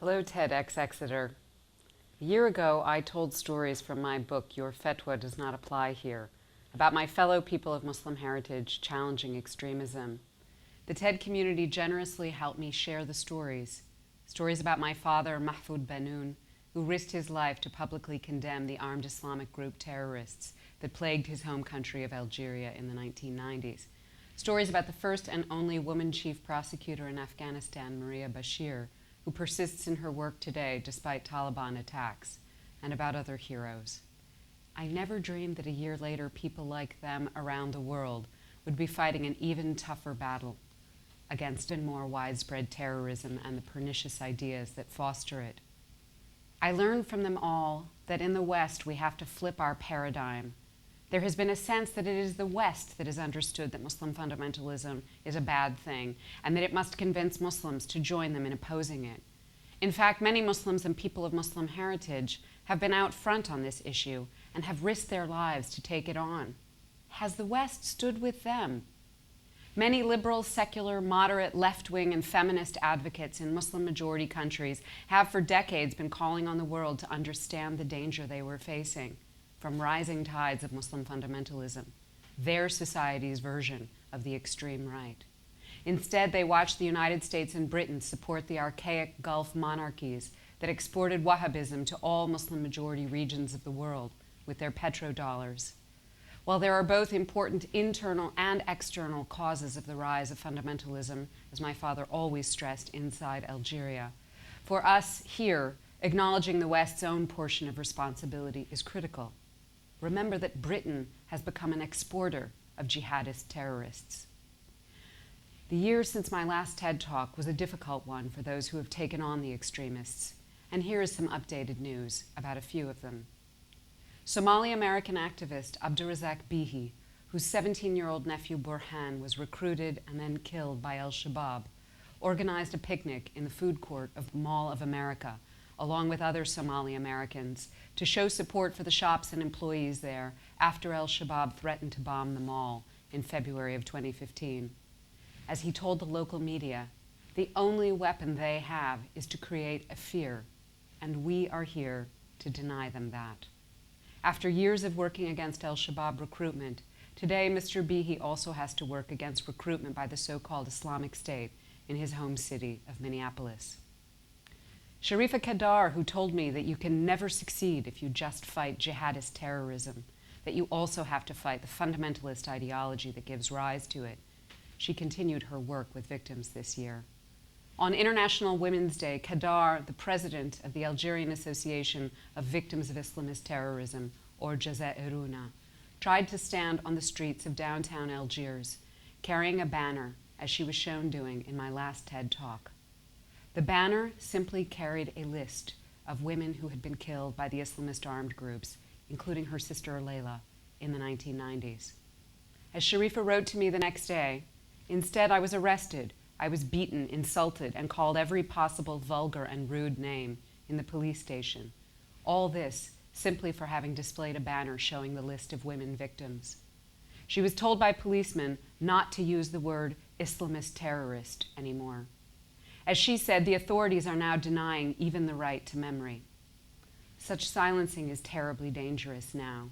Hello, TEDx Exeter. A year ago, I told stories from my book, Your Fatwa Does Not Apply Here, about my fellow people of Muslim heritage challenging extremism. The TED community generously helped me share the stories. Stories about my father, Mahfoud Banoun, who risked his life to publicly condemn the armed Islamic group terrorists that plagued his home country of Algeria in the 1990s. Stories about the first and only woman chief prosecutor in Afghanistan, Maria Bashir, who persists in her work today despite Taliban attacks, and about other heroes. I never dreamed that a year later people like them around the world would be fighting an even tougher battle against even more widespread terrorism and the pernicious ideas that foster it. I learned from them all that in the West we have to flip our paradigm. There has been a sense that it is the West that has understood that Muslim fundamentalism is a bad thing and that it must convince Muslims to join them in opposing it. In fact, many Muslims and people of Muslim heritage have been out front on this issue and have risked their lives to take it on. Has the West stood with them? Many liberal, secular, moderate, left-wing, and feminist advocates in Muslim-majority countries have for decades been calling on the world to understand the danger they were facing from rising tides of Muslim fundamentalism, their society's version of the extreme right. Instead, they watched the United States and Britain support the archaic Gulf monarchies that exported Wahhabism to all Muslim-majority regions of the world with their petrodollars. While there are both important internal and external causes of the rise of fundamentalism, as my father always stressed inside Algeria, for us here, acknowledging the West's own portion of responsibility is critical. Remember that Britain has become an exporter of jihadist terrorists. The year since my last TED Talk was a difficult one for those who have taken on the extremists, and here is some updated news about a few of them. Somali-American activist Abdurazak Bihi, whose 17-year-old nephew Burhan was recruited and then killed by al-Shabaab, organized a picnic in the food court of Mall of America, along with other Somali Americans, to show support for the shops and employees there after al-Shabaab threatened to bomb the mall in February of 2015. As he told the local media, the only weapon they have is to create a fear, and we are here to deny them that. After years of working against al-Shabaab recruitment, today Mr. Bihi also has to work against recruitment by the so-called Islamic State in his home city of Minneapolis. Sharifa Kadar, who told me that you can never succeed if you just fight jihadist terrorism, that you also have to fight the fundamentalist ideology that gives rise to it. She continued her work with victims this year. On International Women's Day, Kadar, the president of the Algerian Association of Victims of Islamist Terrorism, or Jazairuna, tried to stand on the streets of downtown Algiers, carrying a banner, as she was shown doing in my last TED Talk. The banner simply carried a list of women who had been killed by the Islamist armed groups, including her sister Layla, in the 1990s. As Sharifa wrote to me the next day, instead I was arrested, I was beaten, insulted, and called every possible vulgar and rude name in the police station. All this simply for having displayed a banner showing the list of women victims. She was told by policemen not to use the word Islamist terrorist anymore. As she said, the authorities are now denying even the right to memory. Such silencing is terribly dangerous now.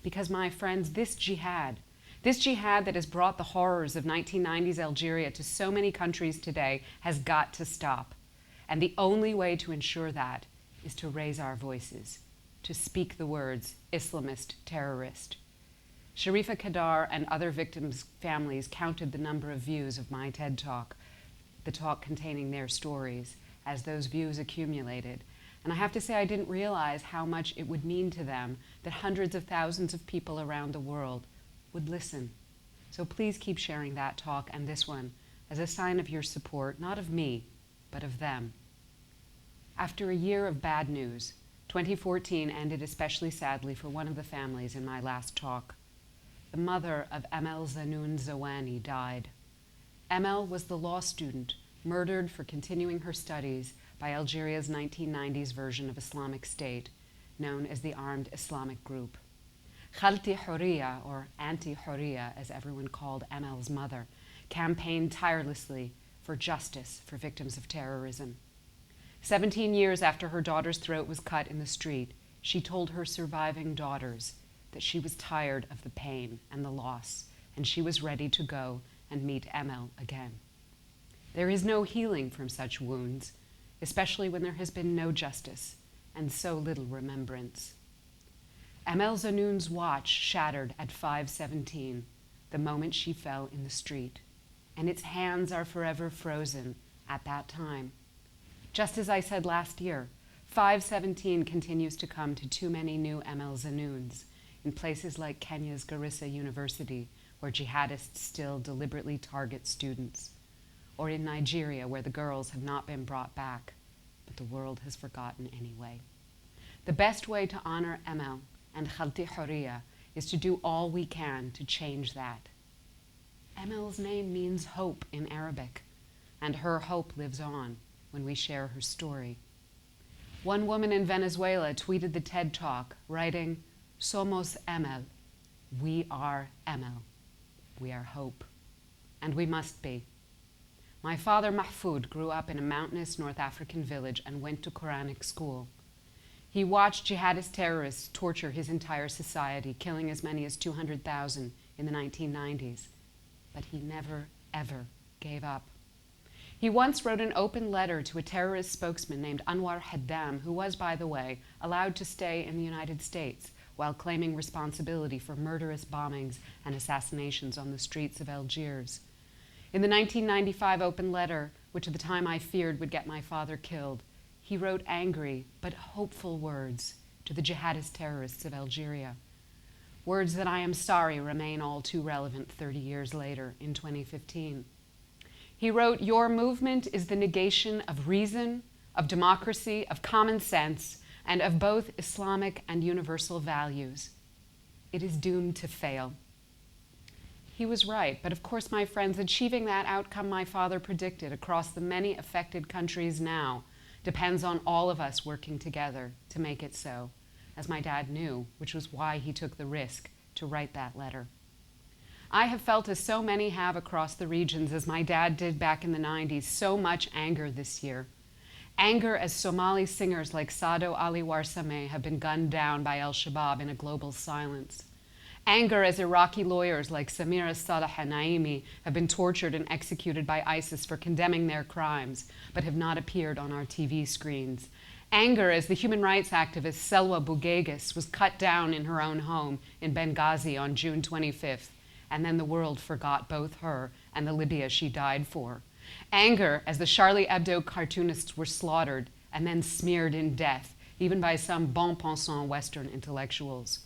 Because, my friends, this jihad that has brought the horrors of 1990s Algeria to so many countries today has got to stop. And the only way to ensure that is to raise our voices, to speak the words Islamist terrorist. Sharifa Kadar and other victims' families counted the number of views of my TED Talk, the talk containing their stories, as those views accumulated. And I have to say, I didn't realize how much it would mean to them that hundreds of thousands of people around the world would listen. So please keep sharing that talk and this one as a sign of your support, not of me, but of them. After a year of bad news, 2014 ended especially sadly for one of the families in my last talk. The mother of Amel Zanoun Zawani died. Amel was the law student murdered for continuing her studies by Algeria's 1990s version of Islamic State, known as the Armed Islamic Group. Khalti Horia, or Auntie Horia, as everyone called Amel's mother, campaigned tirelessly for justice for victims of terrorism. 17 years after her daughter's throat was cut in the street, she told her surviving daughters that she was tired of the pain and the loss, and she was ready to go and meet Emel again. There is no healing from such wounds, especially when there has been no justice and so little remembrance. Emel Zanoun's watch shattered at 5:17, the moment she fell in the street, and its hands are forever frozen at that time. Just as I said last year, 5:17 continues to come to too many new Emel Zanouns in places like Kenya's Garissa University, where jihadists still deliberately target students, or in Nigeria, where the girls have not been brought back, but the world has forgotten anyway. The best way to honor Emel and Khalti Horia is to do all we can to change that. Emel's name means hope in Arabic, and her hope lives on when we share her story. One woman in Venezuela tweeted the TED Talk, writing, "Somos Emel. We are Emel. We are hope. And we must be." My father, Mahfoud, grew up in a mountainous North African village and went to Quranic school. He watched jihadist terrorists torture his entire society, killing as many as 200,000 in the 1990s. But he never, ever gave up. He once wrote an open letter to a terrorist spokesman named Anwar Haddam, who was, by the way, allowed to stay in the United States while claiming responsibility for murderous bombings and assassinations on the streets of Algiers. In the 1995 open letter, which at the time I feared would get my father killed, he wrote angry but hopeful words to the jihadist terrorists of Algeria. Words that I am sorry remain all too relevant 30 years later in 2015. He wrote, "Your movement is the negation of reason, of democracy, of common sense, and of both Islamic and universal values. It is doomed to fail." He was right, but of course, my friends, achieving that outcome my father predicted across the many affected countries now depends on all of us working together to make it so, as my dad knew, which was why he took the risk to write that letter. I have felt, as so many have across the regions, as my dad did back in the 90s, so much anger this year. Anger as Somali singers like Sado Ali Warsame have been gunned down by al-Shabaab in a global silence. Anger as Iraqi lawyers like Samira Salah Naimi have been tortured and executed by ISIS for condemning their crimes, but have not appeared on our TV screens. Anger as the human rights activist Selwa Bugegis was cut down in her own home in Benghazi on June 25th, and then the world forgot both her and the Libya she died for. Anger as the Charlie Hebdo cartoonists were slaughtered and then smeared in death, even by some bon pensant Western intellectuals.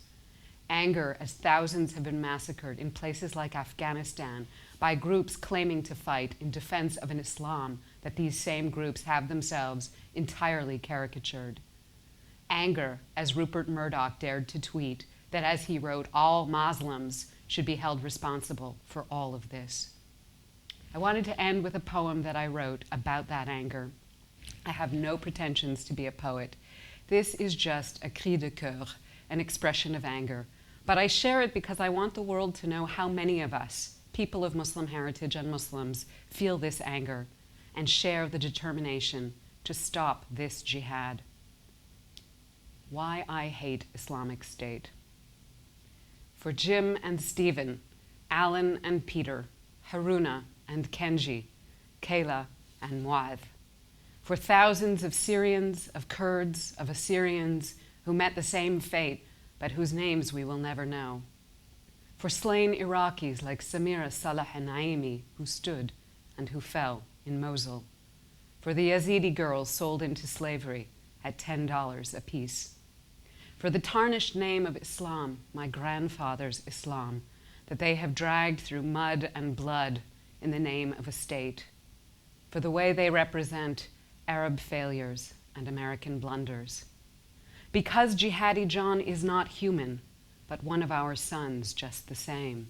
Anger as thousands have been massacred in places like Afghanistan by groups claiming to fight in defense of an Islam that these same groups have themselves entirely caricatured. Anger as Rupert Murdoch dared to tweet that, as he wrote, all Muslims should be held responsible for all of this. I wanted to end with a poem that I wrote about that anger. I have no pretensions to be a poet. This is just a cri de cœur, an expression of anger. But I share it because I want the world to know how many of us, people of Muslim heritage and Muslims, feel this anger and share the determination to stop this jihad. Why I hate Islamic State. For Jim and Stephen, Alan and Peter, Haruna and Kenji, Kayla and Muad. For thousands of Syrians, of Kurds, of Assyrians who met the same fate, but whose names we will never know. For slain Iraqis like Samira Salah Naimi, who stood and who fell in Mosul. For the Yazidi girls sold into slavery at $10 apiece. For the tarnished name of Islam, my grandfather's Islam, that they have dragged through mud and blood in the name of a state. For the way they represent Arab failures and American blunders. Because Jihadi John is not human, but one of our sons just the same.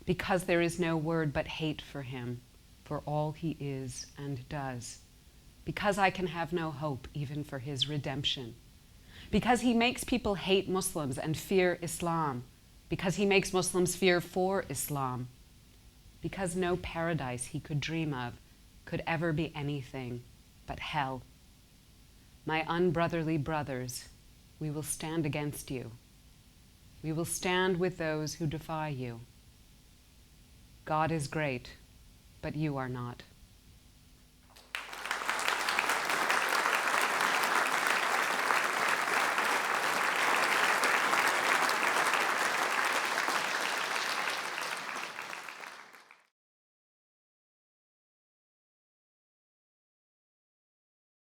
Because there is no word but hate for him, for all he is and does. Because I can have no hope even for his redemption. Because he makes people hate Muslims and fear Islam. Because he makes Muslims fear for Islam. Because no paradise he could dream of could ever be anything but hell. My unbrotherly brothers, we will stand against you. We will stand with those who defy you. God is great, but you are not.